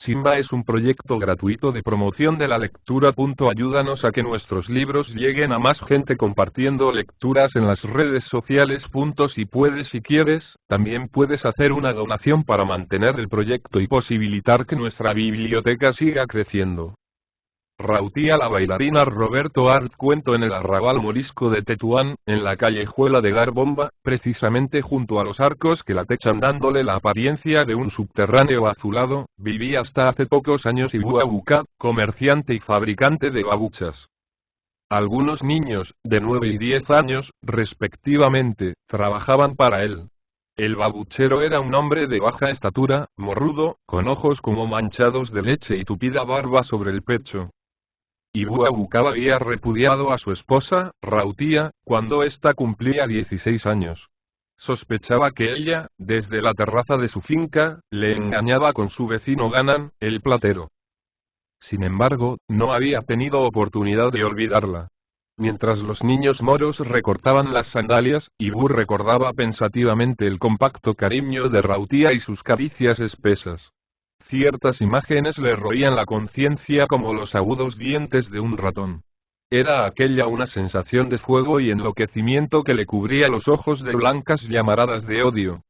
Simba es un proyecto gratuito de promoción de la lectura. Ayúdanos a que nuestros libros lleguen a más gente compartiendo lecturas en las redes sociales. Si quieres, también puedes hacer una donación para mantener el proyecto y posibilitar que nuestra biblioteca siga creciendo. Rautía la bailarina. Roberto Art. Cuento en el arrabal morisco de Tetuán, en la callejuela de Garbomba, precisamente junto a los arcos que la techan dándole la apariencia de un subterráneo azulado, vivía hasta hace pocos años Ibú Abucat, comerciante y fabricante de babuchas. Algunos niños, de 9 y 10 años, respectivamente, trabajaban para él. El babuchero era un hombre de baja estatura, morrudo, con ojos como manchados de leche y tupida barba sobre el pecho. Ibú Abucat había repudiado a su esposa, Rautía, cuando ésta cumplía 16 años. Sospechaba que ella, desde la terraza de su finca, le engañaba con su vecino Ganan, el platero. Sin embargo, no había tenido oportunidad de olvidarla. Mientras los niños moros recortaban las sandalias, Ibú recordaba pensativamente el compacto cariño de Rautía y sus caricias espesas. Ciertas imágenes le roían la conciencia como los agudos dientes de un ratón. Era aquella una sensación de fuego y enloquecimiento que le cubría los ojos de blancas llamaradas de odio.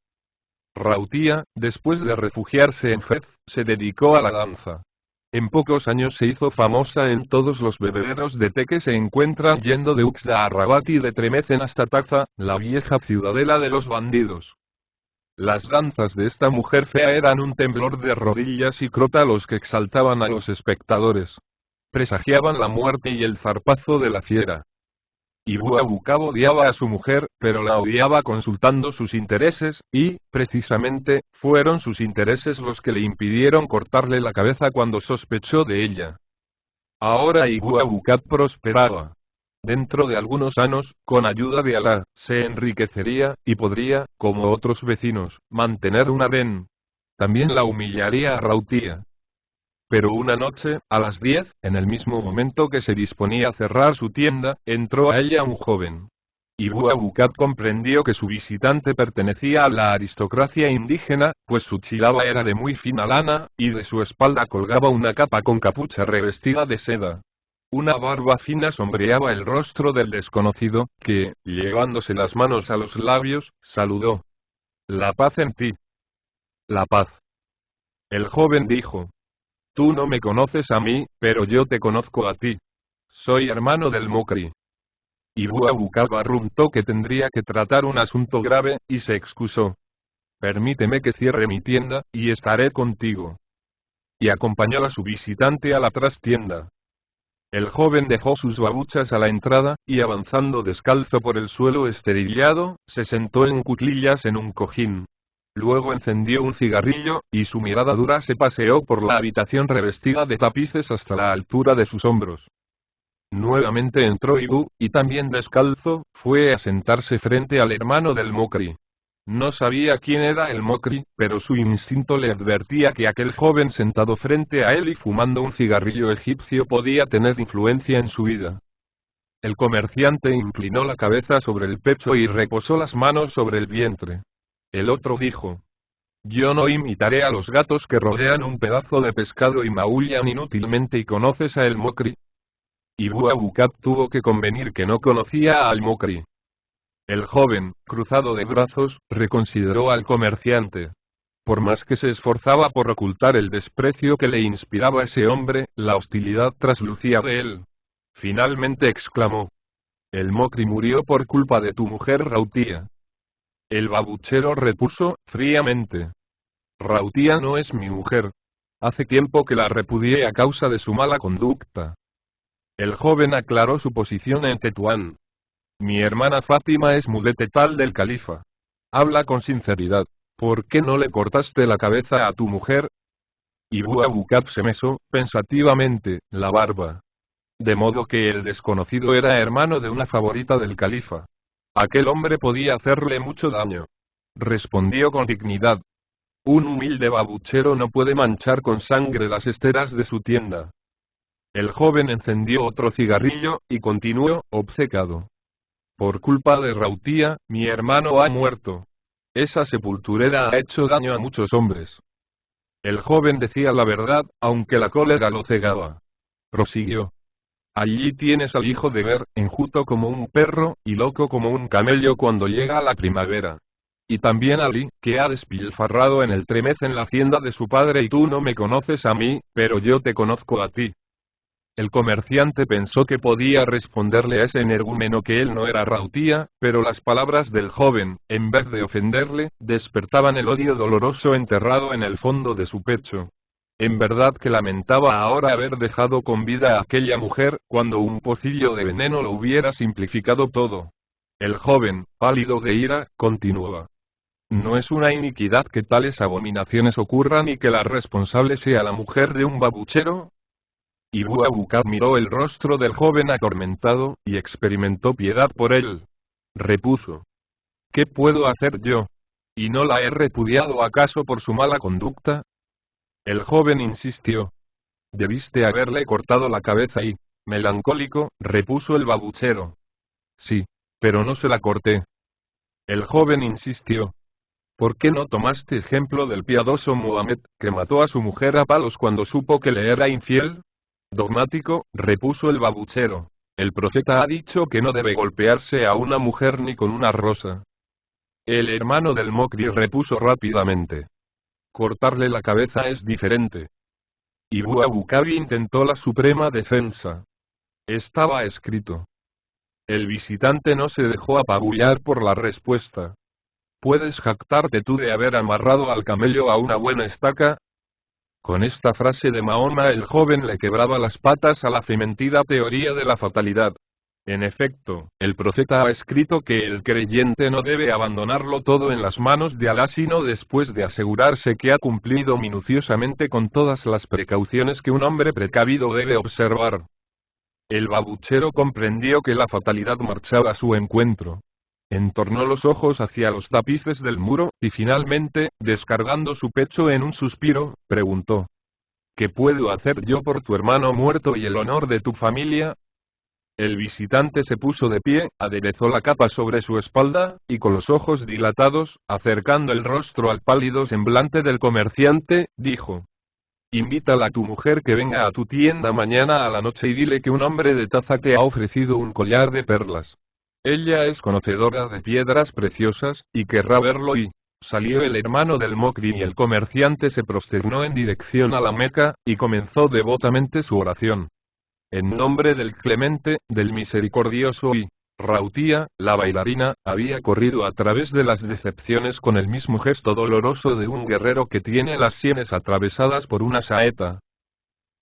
Rautía, después de refugiarse en Fez, se dedicó a la danza. En pocos años se hizo famosa en todos los bebederos de té que se encuentran yendo de Uxda a Rabat y de Tremecen hasta Taza, la vieja ciudadela de los bandidos. Las danzas de esta mujer fea eran un temblor de rodillas y crótalos que exaltaban a los espectadores. Presagiaban la muerte y el zarpazo de la fiera. Ibú Abucat odiaba a su mujer, pero la odiaba consultando sus intereses, y, precisamente, fueron sus intereses los que le impidieron cortarle la cabeza cuando sospechó de ella. Ahora Ibú Abucat prosperaba. Dentro de algunos años, con ayuda de Alá, se enriquecería, y podría, como otros vecinos, mantener un harén. También la humillaría a Rautía. Pero una noche, a las 10, en el mismo momento que se disponía a cerrar su tienda, entró a ella un joven. Ibú Abucat comprendió que su visitante pertenecía a la aristocracia indígena, pues su chilaba era de muy fina lana, y de su espalda colgaba una capa con capucha revestida de seda. Una barba fina sombreaba el rostro del desconocido, que, llevándose las manos a los labios, saludó. «La paz en ti». «La paz». El joven dijo. «Tú no me conoces a mí, pero yo te conozco a ti. Soy hermano del Mokri». Ibú Abucat barruntó que tendría que tratar un asunto grave, y se excusó. «Permíteme que cierre mi tienda, y estaré contigo». Y acompañó a su visitante a la trastienda. El joven dejó sus babuchas a la entrada, y avanzando descalzo por el suelo esterillado, se sentó en cuclillas en un cojín. Luego encendió un cigarrillo, y su mirada dura se paseó por la habitación revestida de tapices hasta la altura de sus hombros. Nuevamente entró Ibú, y también descalzo, fue a sentarse frente al hermano del Mokri. No sabía quién era el Mokri, pero su instinto le advertía que aquel joven sentado frente a él y fumando un cigarrillo egipcio podía tener influencia en su vida. El comerciante inclinó la cabeza sobre el pecho y reposó las manos sobre el vientre. El otro dijo. Yo no imitaré a los gatos que rodean un pedazo de pescado y maullan inútilmente. ¿Y conoces a el Mokri? Ibú Abucat tuvo que convenir que no conocía al Mokri. El joven, cruzado de brazos, reconsideró al comerciante. Por más que se esforzaba por ocultar el desprecio que le inspiraba ese hombre, la hostilidad traslucía de él. Finalmente exclamó. El Mokri murió por culpa de tu mujer Rautía. El babuchero repuso, fríamente. Rautía no es mi mujer. Hace tiempo que la repudié a causa de su mala conducta. El joven aclaró su posición en Tetuán. Mi hermana Fátima es mudete tal del califa. Habla con sinceridad. ¿Por qué no le cortaste la cabeza a tu mujer? Ibú Abucat se mesó, pensativamente, la barba. De modo que el desconocido era hermano de una favorita del califa. Aquel hombre podía hacerle mucho daño. Respondió con dignidad. Un humilde babuchero no puede manchar con sangre las esteras de su tienda. El joven encendió otro cigarrillo, y continuó, obcecado. Por culpa de Rautía, mi hermano ha muerto. Esa sepulturera ha hecho daño a muchos hombres. El joven decía la verdad, aunque la cólera lo cegaba. Prosiguió. Allí tienes al hijo de Ber, enjuto como un perro, y loco como un camello cuando llega la primavera. Y también a Ali, que ha despilfarrado en el tremez en la hacienda de su padre y tú no me conoces a mí, pero yo te conozco a ti. El comerciante pensó que podía responderle a ese energúmeno que él no era Rautía, pero las palabras del joven, en vez de ofenderle, despertaban el odio doloroso enterrado en el fondo de su pecho. En verdad que lamentaba ahora haber dejado con vida a aquella mujer, cuando un pocillo de veneno lo hubiera simplificado todo. El joven, pálido de ira, continuaba. No es una iniquidad que tales abominaciones ocurran y que la responsable sea la mujer de un babuchero. Y Abucar miró el rostro del joven atormentado, y experimentó piedad por él. Repuso. ¿Qué puedo hacer yo? ¿Y no la he repudiado acaso por su mala conducta? El joven insistió. Debiste haberle cortado la cabeza y, melancólico, repuso el babuchero. Sí, pero no se la corté. El joven insistió. ¿Por qué no tomaste ejemplo del piadoso Muhammad, que mató a su mujer a palos cuando supo que le era infiel? Dogmático, repuso el babuchero. El profeta ha dicho que no debe golpearse a una mujer ni con una rosa. El hermano del Mokri repuso rápidamente. Cortarle la cabeza es diferente. Y Bukabi intentó la suprema defensa. Estaba escrito. El visitante no se dejó apabullar por la respuesta. ¿Puedes jactarte tú de haber amarrado al camello a una buena estaca? Con esta frase de Mahoma el joven le quebraba las patas a la fementida teoría de la fatalidad. En efecto, el profeta ha escrito que el creyente no debe abandonarlo todo en las manos de Alá sino después de asegurarse que ha cumplido minuciosamente con todas las precauciones que un hombre precavido debe observar. El babuchero comprendió que la fatalidad marchaba a su encuentro. Entornó los ojos hacia los tapices del muro, y finalmente, descargando su pecho en un suspiro, preguntó. ¿Qué puedo hacer yo por tu hermano muerto y el honor de tu familia? El visitante se puso de pie, aderezó la capa sobre su espalda, y con los ojos dilatados, acercando el rostro al pálido semblante del comerciante, dijo. Invítala a tu mujer que venga a tu tienda mañana a la noche y dile que un hombre de Taza te ha ofrecido un collar de perlas. Ella es conocedora de piedras preciosas, y querrá verlo y... Salió el hermano del Mokri y el comerciante se prosternó en dirección a la Meca, y comenzó devotamente su oración. En nombre del Clemente, del Misericordioso y... Rautía, la bailarina, había corrido a través de las decepciones con el mismo gesto doloroso de un guerrero que tiene las sienes atravesadas por una saeta.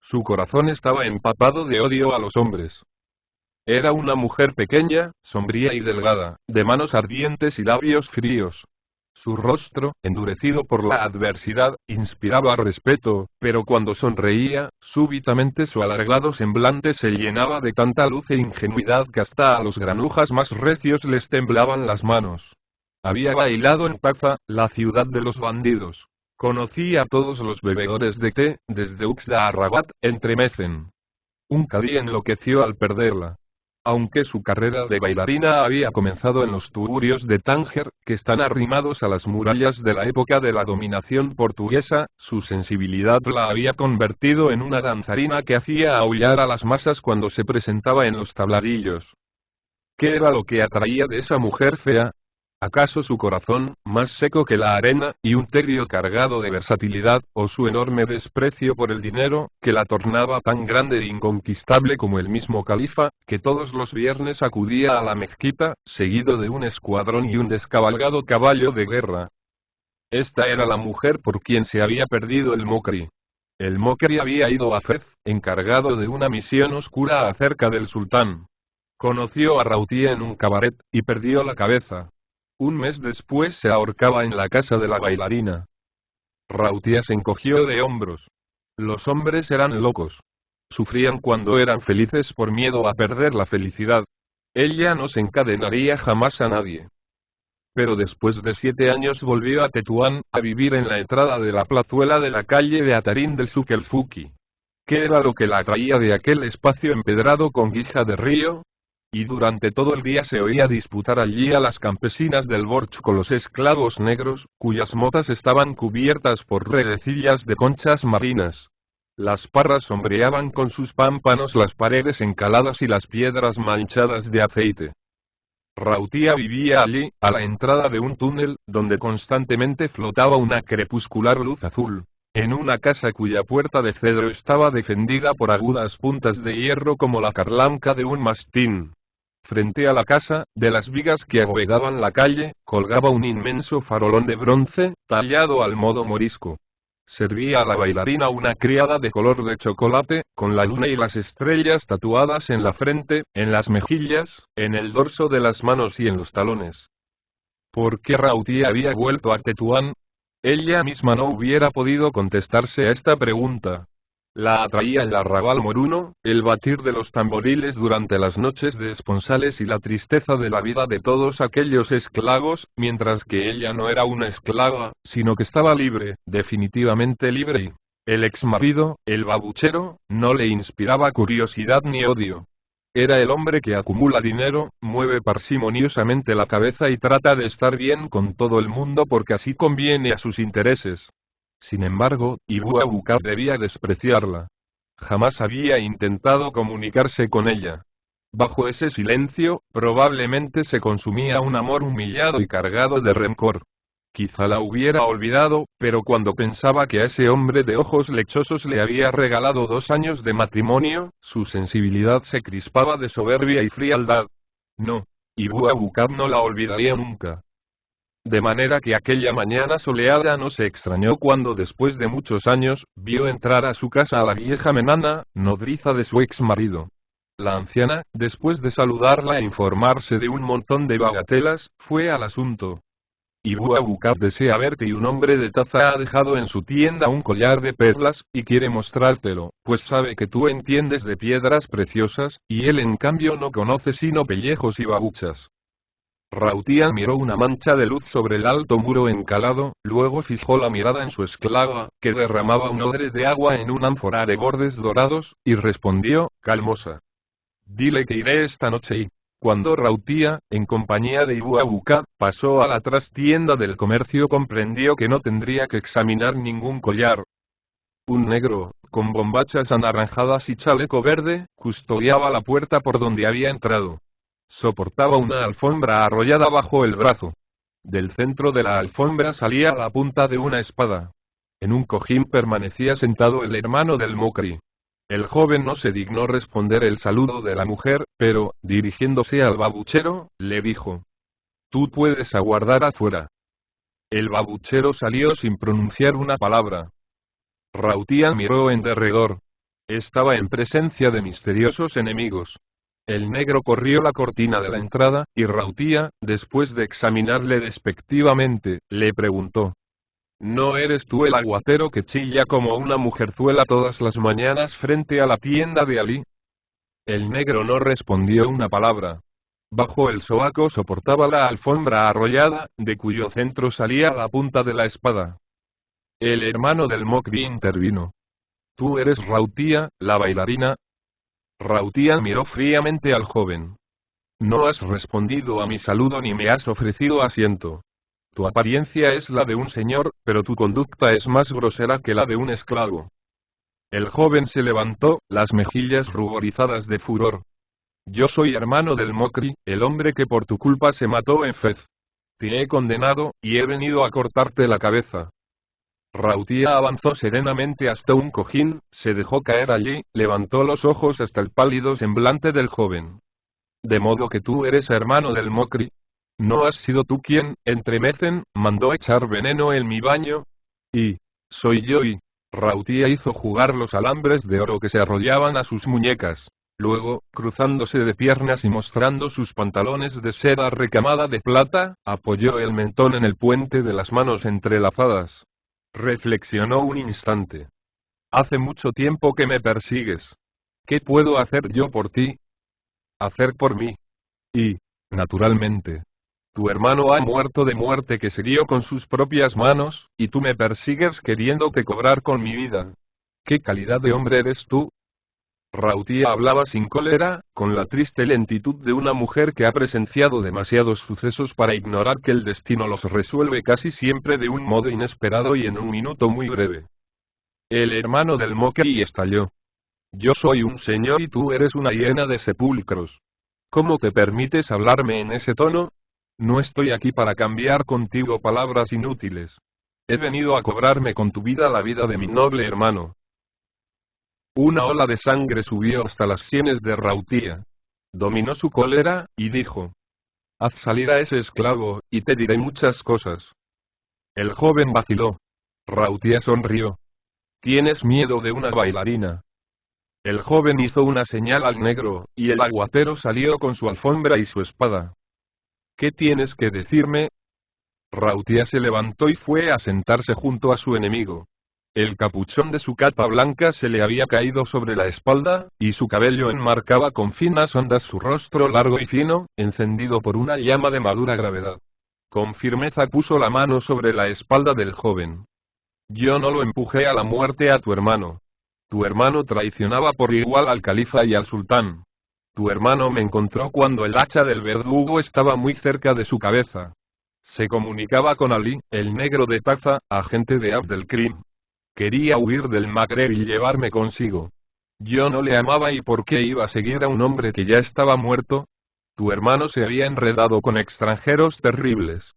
Su corazón estaba empapado de odio a los hombres. Era una mujer pequeña, sombría y delgada, de manos ardientes y labios fríos. Su rostro, endurecido por la adversidad, inspiraba respeto, pero cuando sonreía, súbitamente su alargado semblante se llenaba de tanta luz e ingenuidad que hasta a los granujas más recios les temblaban las manos. Había bailado en Taza, la ciudad de los bandidos. Conocía a todos los bebedores de té, desde Uxda a Rabat, entremecen. Un cadí enloqueció al perderla. Aunque su carrera de bailarina había comenzado en los tugurios de Tánger, que están arrimados a las murallas de la época de la dominación portuguesa, su sensibilidad la había convertido en una danzarina que hacía aullar a las masas cuando se presentaba en los tablarillos. ¿Qué era lo que atraía de esa mujer fea? ¿Acaso su corazón, más seco que la arena, y un tedio cargado de versatilidad, o su enorme desprecio por el dinero, que la tornaba tan grande e inconquistable como el mismo califa, que todos los viernes acudía a la mezquita, seguido de un escuadrón y un descabalgado caballo de guerra? Esta era la mujer por quien se había perdido el Mokri. El Mokri había ido a Fez, encargado de una misión oscura acerca del sultán. Conoció a Rautía en un cabaret, y perdió la cabeza. Un mes después se ahorcaba en la casa de la bailarina. Rautía se encogió de hombros. Los hombres eran locos. Sufrían cuando eran felices por miedo a perder la felicidad. Ella no se encadenaría jamás a nadie. Pero después de 7 años volvió a Tetuán, a vivir en la entrada de la plazuela de la calle de Atarín del Sukelfuki. ¿Qué era lo que la atraía de aquel espacio empedrado con guija de río? y durante todo el día se oía disputar allí a las campesinas del Borch con los esclavos negros, cuyas motas estaban cubiertas por redecillas de conchas marinas. Las parras sombreaban con sus pámpanos las paredes encaladas y las piedras manchadas de aceite. Rautía vivía allí, a la entrada de un túnel, donde constantemente flotaba una crepuscular luz azul, en una casa cuya puerta de cedro estaba defendida por agudas puntas de hierro como la carlanca de un mastín. Frente a la casa, de las vigas que abovedaban la calle, colgaba un inmenso farolón de bronce, tallado al modo morisco. Servía a la bailarina una criada de color de chocolate, con la luna y las estrellas tatuadas en la frente, en las mejillas, en el dorso de las manos y en los talones. ¿Por qué Rautía había vuelto a Tetuán? Ella misma no hubiera podido contestarse a esta pregunta. La atraía el arrabal moruno, el batir de los tamboriles durante las noches de esponsales y la tristeza de la vida de todos aquellos esclavos, mientras que ella no era una esclava, sino que estaba libre, definitivamente libre y el exmarido, el babuchero, no le inspiraba curiosidad ni odio. Era el hombre que acumula dinero, mueve parsimoniosamente la cabeza y trata de estar bien con todo el mundo porque así conviene a sus intereses. Sin embargo, Ibu Abukar debía despreciarla. Jamás había intentado comunicarse con ella. Bajo ese silencio, probablemente se consumía un amor humillado y cargado de rencor. Quizá la hubiera olvidado, pero cuando pensaba que a ese hombre de ojos lechosos le había regalado 2 años de matrimonio, su sensibilidad se crispaba de soberbia y frialdad. No, Ibu Abukar no la olvidaría nunca. De manera que aquella mañana soleada no se extrañó cuando después de muchos años, vio entrar a su casa a la vieja Menana, nodriza de su ex marido. La anciana, después de saludarla e informarse de un montón de bagatelas, fue al asunto. Ibu Abukar desea verte y un hombre de Taza ha dejado en su tienda un collar de perlas, y quiere mostrártelo, pues sabe que tú entiendes de piedras preciosas, y él en cambio no conoce sino pellejos y babuchas. Rautía miró una mancha de luz sobre el alto muro encalado, luego fijó la mirada en su esclava, que derramaba un odre de agua en una ánfora de bordes dorados, y respondió, calmosa. Dile que iré esta noche y... Cuando Rautía, en compañía de Ibu Abukar, pasó a la trastienda del comercio comprendió que no tendría que examinar ningún collar. Un negro, con bombachas anaranjadas y chaleco verde, custodiaba la puerta por donde había entrado. Soportaba una alfombra arrollada bajo el brazo. Del centro de la alfombra salía la punta de una espada. En un cojín permanecía sentado el hermano del Mokri. El joven no se dignó responder el saludo de la mujer, pero, dirigiéndose al babuchero, le dijo: Tú puedes aguardar afuera. El babuchero salió sin pronunciar una palabra. Rautía miró en derredor. Estaba en presencia de misteriosos enemigos. El negro corrió la cortina de la entrada, y Rautía, después de examinarle despectivamente, le preguntó: ¿No eres tú el aguatero que chilla como una mujerzuela todas las mañanas frente a la tienda de Ali? El negro no respondió una palabra. Bajo el sobaco soportaba la alfombra arrollada, de cuyo centro salía la punta de la espada. El hermano del Mokri intervino. ¿Tú eres Rautía, la bailarina? Rautía miró fríamente al joven. No has respondido a mi saludo ni me has ofrecido asiento. Tu apariencia es la de un señor, pero tu conducta es más grosera que la de un esclavo. El joven se levantó, las mejillas ruborizadas de furor. Yo soy hermano del Mokri, el hombre que por tu culpa se mató en Fez. Te he condenado, y he venido a cortarte la cabeza. Rautía avanzó serenamente hasta un cojín, se dejó caer allí, levantó los ojos hasta el pálido semblante del joven. ¿De modo que tú eres hermano del Mokri? ¿No has sido tú quien, entre Mecen, mandó echar veneno en mi baño? Y... soy yo y... Rautía hizo jugar los alambres de oro que se arrollaban a sus muñecas. Luego, cruzándose de piernas y mostrando sus pantalones de seda recamada de plata, apoyó el mentón en el puente de las manos entrelazadas. Reflexionó un instante. Hace mucho tiempo que me persigues. ¿Qué puedo hacer yo por ti? Hacer por mí. Y, naturalmente, tu hermano ha muerto de muerte que se dio con sus propias manos, y tú me persigues queriéndote cobrar con mi vida. ¿Qué calidad de hombre eres tú? Rautía hablaba sin cólera, con la triste lentitud de una mujer que ha presenciado demasiados sucesos para ignorar que el destino los resuelve casi siempre de un modo inesperado y en un minuto muy breve. El hermano del Mokri estalló. Yo soy un señor y tú eres una hiena de sepulcros. ¿Cómo te permites hablarme en ese tono? No estoy aquí para cambiar contigo palabras inútiles. He venido a cobrarme con tu vida la vida de mi noble hermano. Una ola de sangre subió hasta las sienes de Rautía. Dominó su cólera, y dijo: haz salir a ese esclavo, y te diré muchas cosas. El joven vaciló. Rautía sonrió. ¿Tienes miedo de una bailarina? El joven hizo una señal al negro, y el aguatero salió con su alfombra y su espada. ¿Qué tienes que decirme? Rautía se levantó y fue a sentarse junto a su enemigo. El capuchón de su capa blanca se le había caído sobre la espalda, y su cabello enmarcaba con finas ondas su rostro largo y fino, encendido por una llama de madura gravedad. Con firmeza puso la mano sobre la espalda del joven. Yo no lo empujé a la muerte a tu hermano. Tu hermano traicionaba por igual al califa y al sultán. Tu hermano me encontró cuando el hacha del verdugo estaba muy cerca de su cabeza. Se comunicaba con Ali, el negro de Taza, agente de Abdelkrim. Quería huir del Magreb y llevarme consigo. Yo no le amaba y ¿por qué iba a seguir a un hombre que ya estaba muerto? Tu hermano se había enredado con extranjeros terribles.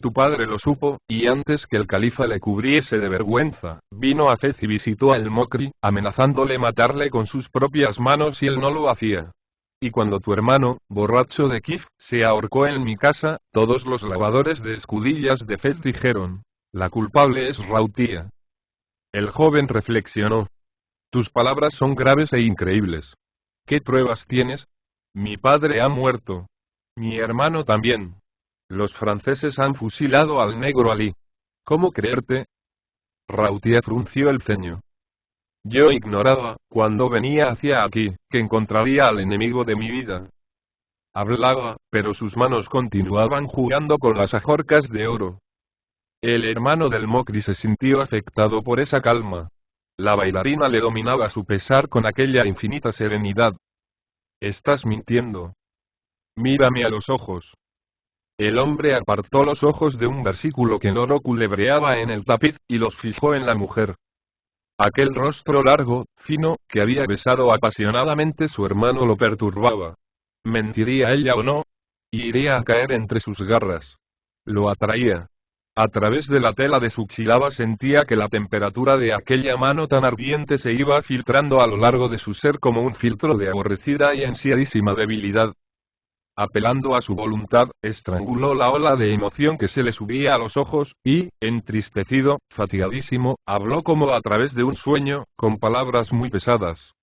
Tu padre lo supo, y antes que el califa le cubriese de vergüenza, vino a Fez y visitó al Mokri, amenazándole matarle con sus propias manos si él no lo hacía. Y cuando tu hermano, borracho de Kif, se ahorcó en mi casa, todos los lavadores de escudillas de Fez dijeron: la culpable es Rautía. El joven reflexionó. Tus palabras son graves e increíbles. ¿Qué pruebas tienes? Mi padre ha muerto. Mi hermano también. Los franceses han fusilado al negro Ali. ¿Cómo creerte? Rautía frunció el ceño. Yo ignoraba, cuando venía hacia aquí, que encontraría al enemigo de mi vida. Hablaba, pero sus manos continuaban jugando con las ajorcas de oro. El hermano del Mokri se sintió afectado por esa calma. La bailarina le dominaba a su pesar con aquella infinita serenidad. Estás mintiendo. Mírame a los ojos. El hombre apartó los ojos de un versículo que en oro culebreaba en el tapiz, y los fijó en la mujer. Aquel rostro largo, fino, que había besado apasionadamente su hermano lo perturbaba. ¿Mentiría ella o no? Iría a caer entre sus garras. Lo atraía. A través de la tela de su chilaba sentía que la temperatura de aquella mano tan ardiente se iba filtrando a lo largo de su ser como un filtro de aborrecida y ansiadísima debilidad. Apelando a su voluntad, estranguló la ola de emoción que se le subía a los ojos, y, entristecido, fatigadísimo, habló como a través de un sueño, con palabras muy pesadas.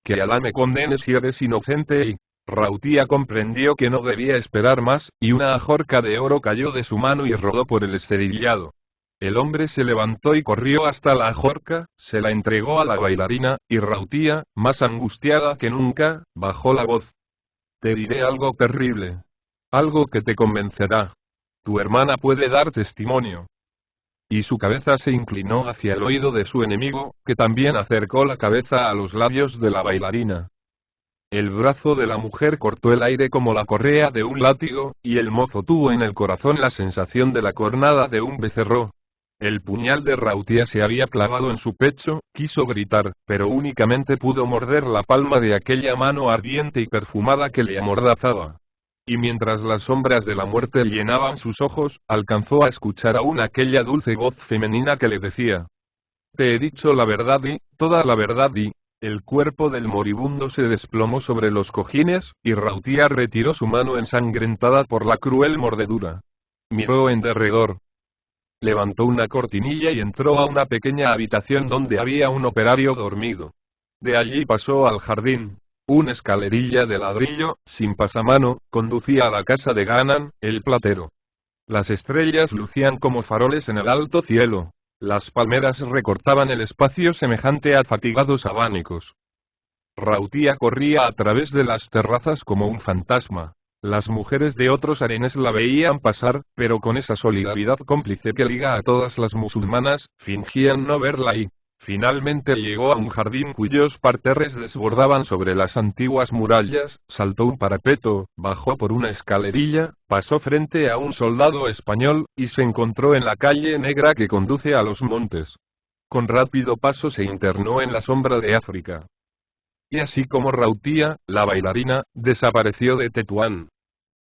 Que Alá me condene si eres inocente y... Rautía comprendió que no debía esperar más, y una ajorca de oro cayó de su mano y rodó por el esterillado. El hombre se levantó y corrió hasta la ajorca, se la entregó a la bailarina, y Rautía, más angustiada que nunca, bajó la voz. Te diré algo terrible. Algo que te convencerá. Tu hermana puede dar testimonio. Y su cabeza se inclinó hacia el oído de su enemigo, que también acercó la cabeza a los labios de la bailarina. El brazo de la mujer cortó el aire como la correa de un látigo, y el mozo tuvo en el corazón la sensación de la cornada de un becerro. El puñal de Rautía se había clavado en su pecho, quiso gritar, pero únicamente pudo morder la palma de aquella mano ardiente y perfumada que le amordazaba. Y mientras las sombras de la muerte llenaban sus ojos, alcanzó a escuchar aún aquella dulce voz femenina que le decía: te he dicho la verdad y, toda la verdad y... El cuerpo del moribundo se desplomó sobre los cojines, y Rautía retiró su mano ensangrentada por la cruel mordedura. Miró en derredor. Levantó una cortinilla y entró a una pequeña habitación donde había un operario dormido. De allí pasó al jardín. Una escalerilla de ladrillo, sin pasamano, conducía a la casa de Ganan, el platero. Las estrellas lucían como faroles en el alto cielo. Las palmeras recortaban el espacio semejante a fatigados abanicos. Rautía corría a través de las terrazas como un fantasma. Las mujeres de otros harenes la veían pasar, pero con esa solidaridad cómplice que liga a todas las musulmanas, fingían no verla y... Finalmente llegó a un jardín cuyos parterres desbordaban sobre las antiguas murallas, saltó un parapeto, bajó por una escalerilla, pasó frente a un soldado español, y se encontró en la calle negra que conduce a los montes. Con rápido paso se internó en la sombra de África. Y así como Rautía, la bailarina, desapareció de Tetuán.